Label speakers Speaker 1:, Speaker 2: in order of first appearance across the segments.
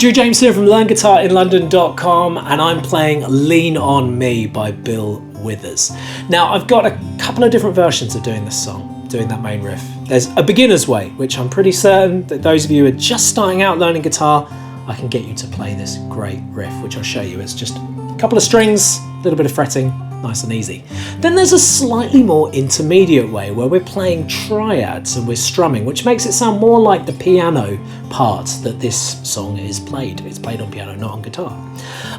Speaker 1: Drew James here from LearnGuitarInLondon.com, and I'm playing Lean On Me by Bill Withers. Now, I've got a couple of different versions of doing this song, doing that main riff. There's a beginner's way, which I'm pretty certain that those of you who are just starting out learning guitar, I can get you to play this great riff, which I'll show you. It's just a couple of strings, a little bit of fretting, nice and easy. Then there's a slightly more intermediate way where we're playing triads and we're strumming, which makes it sound more like the piano part that this song is played. It's played on piano, not on guitar.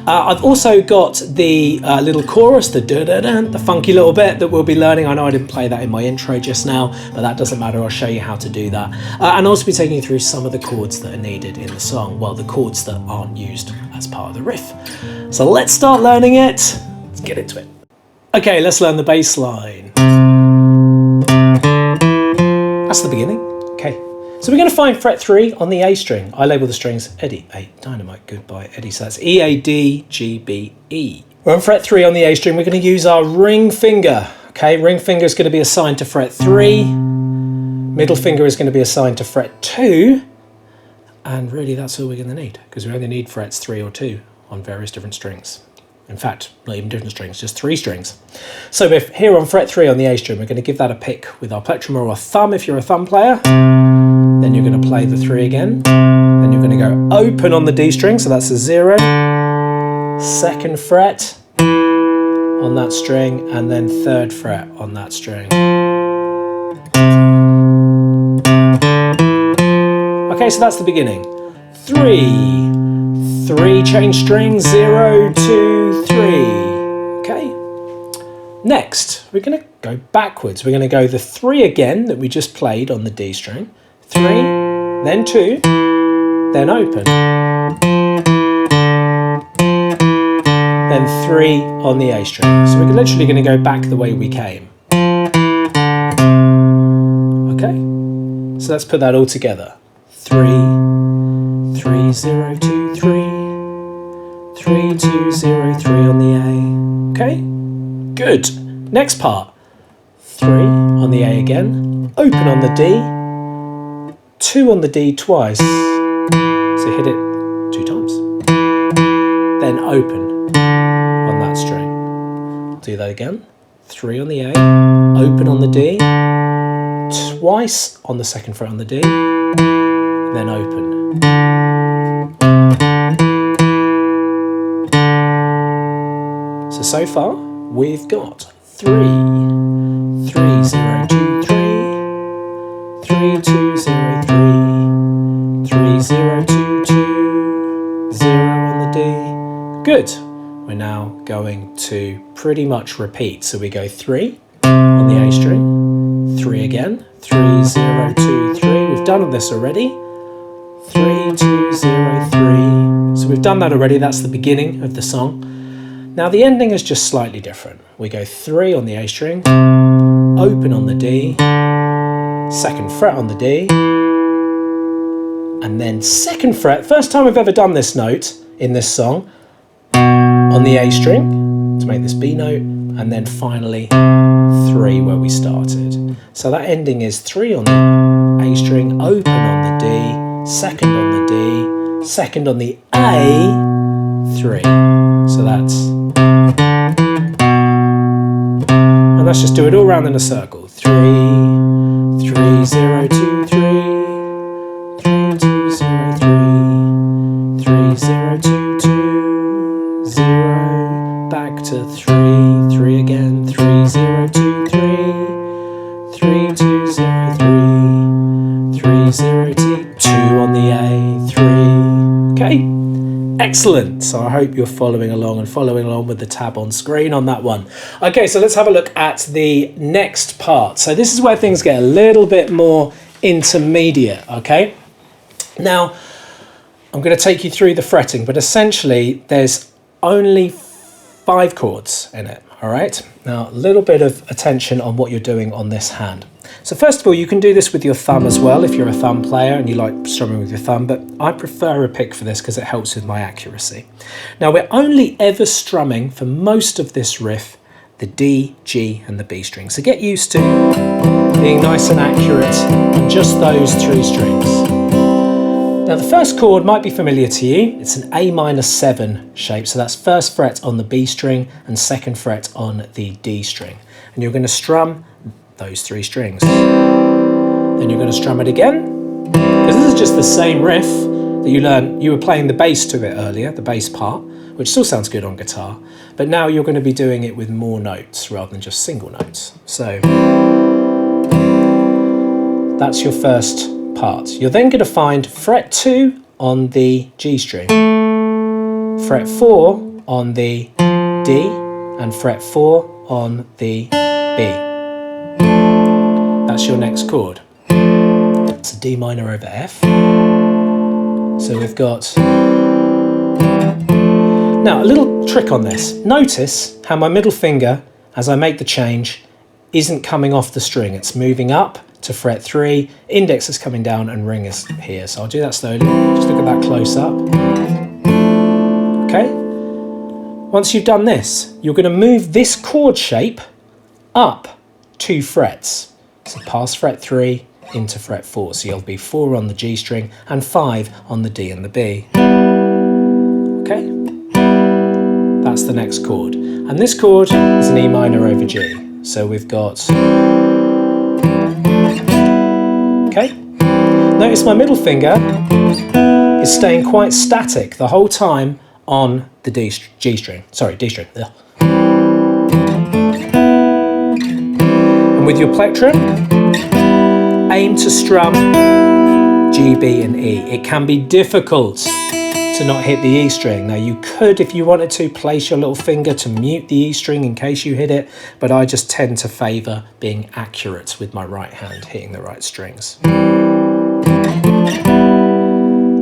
Speaker 1: I've also got the little chorus, the da-da-da, the funky little bit that we'll be learning. I know I didn't play that in my intro just now, but that doesn't matter. I'll show you how to do that. And I'll also be taking you through some of the chords that are needed in the song. Well, the chords that aren't used as part of the riff. So let's start learning it. Let's get into it. Okay, let's learn the bass line. That's the beginning. Okay, so we're going to find fret 3 on the A string. I label the strings Eddie, A, Dynamite, goodbye, Eddie. So that's E, A, D, G, B, E. We're on fret 3 on the A string. We're going to use our ring finger. Okay, ring finger is going to be assigned to fret 3. Middle finger is going to be assigned to fret 2. And really that's all we're going to need, because we only need frets 3 or 2 on various different strings. In fact, not even different strings, just 3 strings. So if here on fret 3 on the A string, we're going to give that a pick with our plectrum or a thumb if you're a thumb player. Then you're going to play the 3 again. Then you're going to go open on the D string, so that's a 0. 2nd fret on that string, and then 3rd fret on that string. Okay, so that's the beginning. 3, change strings, 0, 2, 3. Okay. Next, we're going to go backwards. We're going to go the 3 again that we just played on the D string. 3, then 2, then open. Then 3 on the A string. So we're literally going to go back the way we came. Okay. So let's put that all together. 3, 3, 0, 2, 3. 3, 2, 0, 3 on the A. Okay, good. Next part. 3 on the A again. Open on the D. 2 on the D twice. So hit it 2 times. Then open on that string. Do that again. 3 on the A. Open on the D. Twice on the 2nd fret on the D. Then open. So far, we've got 3, 3, 0, 2, 3, 3, 2, 0, 3, 3, 0, 2, 2, 0 on the D. Good. We're now going to pretty much repeat. So we go 3 on the A string, 3 again, 3, 0, 2, 3. We've done this already. 3, 2, 0, 3. So we've done that already. That's the beginning of the song. Now the ending is just slightly different. We go 3 on the A string, open on the D, 2nd fret on the D, and then 2nd fret, first time we've ever done this note in this song, on the A string to make this B note, and then finally 3 where we started. So that ending is 3 on the A string, open on the D, 2nd on the D, 2nd on the A, 3. So that's, and let's just do it all round in a circle. 3, 3, 0, 2, 3, 3, 2, 0, 3, 3, 0, 2, 2, 0, back to 3, 3 again, 3, 0, 2, 3, 3, 2, 0, 3, 3, 0, 2, 2 on the A, 3. Okay. Excellent. So I hope you're following along with the tab on screen on that one. Okay, so let's have a look at the next part. So this is where things get a little bit more intermediate, okay? Now, I'm going to take you through the fretting, but essentially there's only 5 chords in it, all right? Now, a little bit of attention on what you're doing on this hand. So first of all, you can do this with your thumb as well if you're a thumb player and you like strumming with your thumb, but I prefer a pick for this because it helps with my accuracy. Now we're only ever strumming for most of this riff the D, G and the B string. So get used to being nice and accurate on just those 3 strings. Now the first chord might be familiar to you. It's an A minor 7 shape, so that's first fret on the B string and second fret on the D string. And you're going to strum those 3 strings. Then you're going to strum it again, because this is just the same riff that you learned. You were playing the bass to it earlier, the bass part, which still sounds good on guitar, but now you're going to be doing it with more notes rather than just single notes. So that's your first part. You're then going to find fret 2 on the G string, fret 4 on the D, and fret 4 on the B. That's your next chord. It's a D minor over F. So we've got... Now, a little trick on this. Notice how my middle finger, as I make the change, isn't coming off the string. It's moving up to fret 3, index is coming down, and ring is here. So I'll do that slowly. Just look at that close up. Okay? Once you've done this, you're going to move this chord shape up 2 frets. So past fret 3 into fret 4. So you'll be 4 on the G string and 5 on the D and the B. Okay? That's the next chord. And this chord is an E minor over G. So we've got... Okay? Notice my middle finger is staying quite static the whole time on the G string. Sorry, D string. Ugh. And with your plectrum, aim to strum G, B and E. It can be difficult to not hit the E string. Now you could, if you wanted to, place your little finger to mute the E string in case you hit it, but I just tend to favour being accurate with my right hand, hitting the right strings.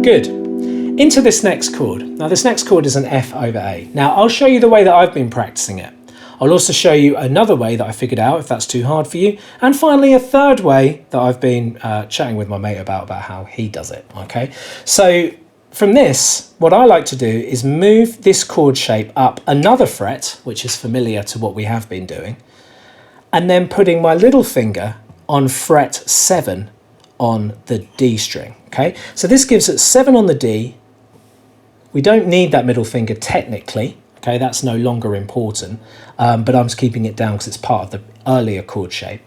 Speaker 1: Good. Into this next chord. Now this next chord is an F over A. Now I'll show you the way that I've been practicing it. I'll also show you another way that I figured out if that's too hard for you. And finally a third way that I've been chatting with my mate about how he does it. Okay. So from this, what I like to do is move this chord shape up another fret, which is familiar to what we have been doing, and then putting my little finger on fret 7 on the D string. Okay, so this gives it 7 on the D. We don't need that middle finger technically. Okay, that's no longer important, but I'm just keeping it down because it's part of the earlier chord shape.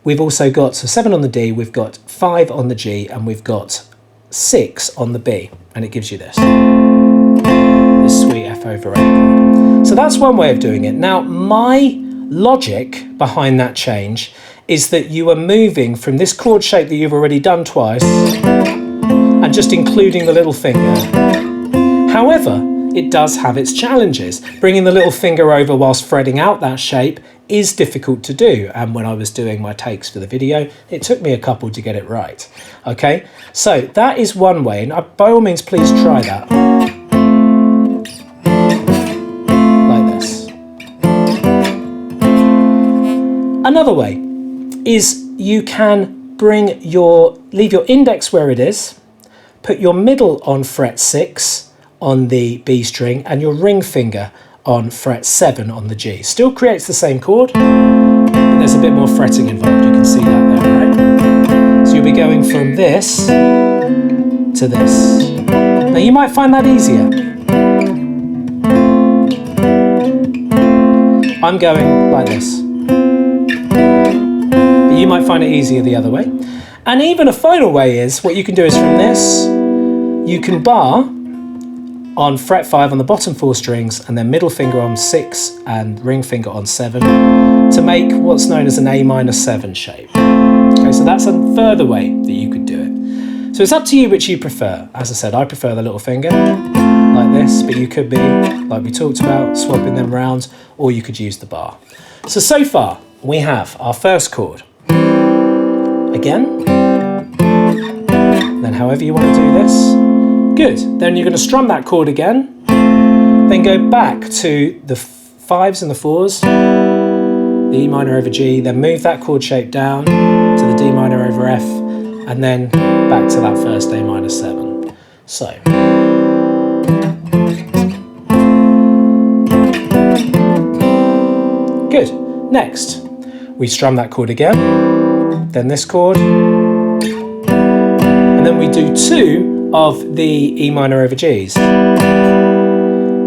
Speaker 1: We've also got, so 7 on the D, we've got 5 on the G, and we've got 6 on the B, and it gives you this sweet F over A chord. So that's one way of doing it. Now, my logic behind that change is that you are moving from this chord shape that you've already done twice and just including the little finger. However, it does have its challenges. Bringing the little finger over whilst fretting out that shape is difficult to do, and when I was doing my takes for the video, it took me a couple to get it right. Okay, so that is one way, and by all means please try that. Like this. Another way is you can leave your index where it is, put your middle on fret 6 on the B string, and your ring finger on fret 7 on the G. Still creates the same chord, but there's a bit more fretting involved. You can see that there, right? So you'll be going from this to this. Now you might find that easier. I'm going like this. But you might find it easier the other way. And even a final way is, what you can do is from this, you can bar on fret 5 on the bottom 4 strings, and then middle finger on 6 and ring finger on 7 to make what's known as an A minor 7 shape. Okay, so that's a further way that you could do it. So it's up to you which you prefer. As I said, I prefer the little finger like this, but you could be, like we talked about, swapping them around, or you could use the bar. So far we have our first chord. Again, then however you want to do this. Good, then you're going to strum that chord again, then go back to the 5s and the 4s, the E minor over G, then move that chord shape down to the D minor over F, and then back to that first A minor 7. So. Good, next, we strum that chord again, then this chord, and then we do 2 of the E minor over Gs.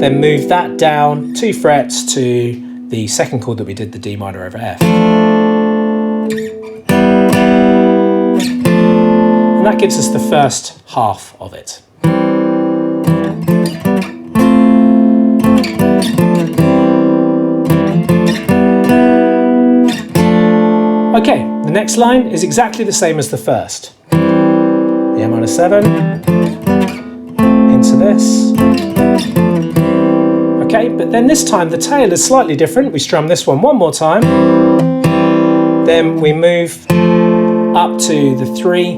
Speaker 1: Then move that down 2 frets to the second chord that we did, the D minor over F. And that gives us the first half of it. Okay, the next line is exactly the same as the first. The A minor 7 into this. Okay, but then this time the tail is slightly different. We strum this one more time. Then we move up to the 3,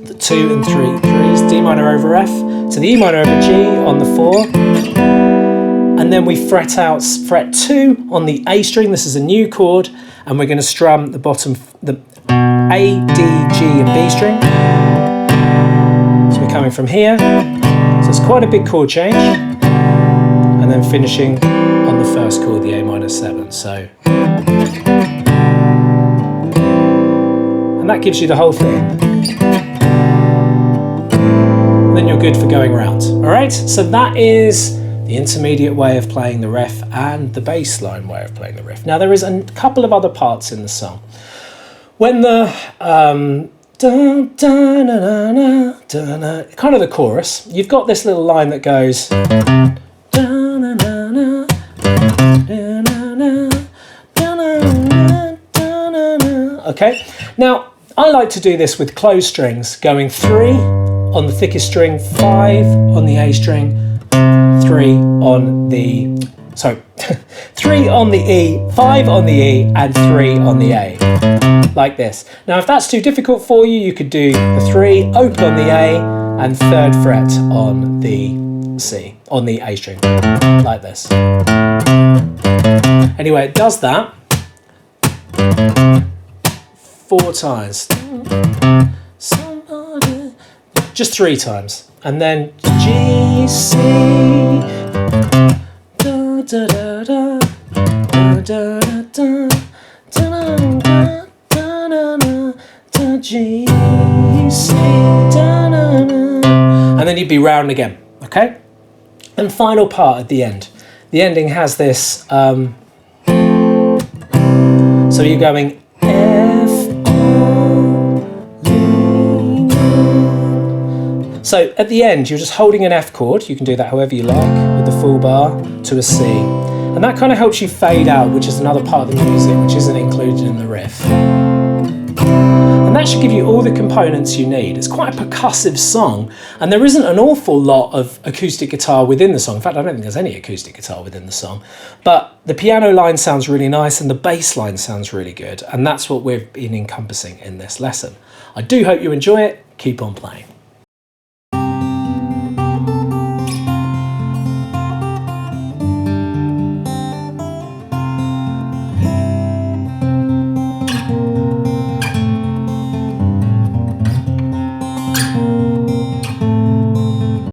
Speaker 1: the 2 and 3 threes, D minor over F, to the E minor over G on the 4. And then we fret 2 on the A string. This is a new chord, and we're going to strum the bottom, the A, D, G and B string. So we're coming from here. So it's quite a big chord change. And then finishing on the first chord, the A minor 7. So, and that gives you the whole thing. And then you're good for going round. All right, so that is the intermediate way of playing the riff and the bass line way of playing the riff. Now there is a couple of other parts in the song. When the kind of the chorus, you've got this little line that goes. Okay, now I like to do this with closed strings, going 3 on the thickest string, 5 on the A string, 3 on the, 3 on the E, 5 on the E, and 3 on the A, like this. Now if that's too difficult for you, you could do the 3 open on the A and 3rd fret on the C, on the A string, like this. Anyway, it does that 4 times. Just 3 times. And then G, C, da da da da, da da da da, da G, C, da da da. And then you'd be round again, okay? And final part at the end. The ending has this, so you're going F, so at the end, you're just holding an F chord. You can do that however you like with the full bar to a C. And that kind of helps you fade out, which is another part of the music which isn't included in the riff. And that should give you all the components you need. It's quite a percussive song, and there isn't an awful lot of acoustic guitar within the song. In fact, I don't think there's any acoustic guitar within the song. But the piano line sounds really nice and the bass line sounds really good. And that's what we've been encompassing in this lesson. I do hope you enjoy it. Keep on playing.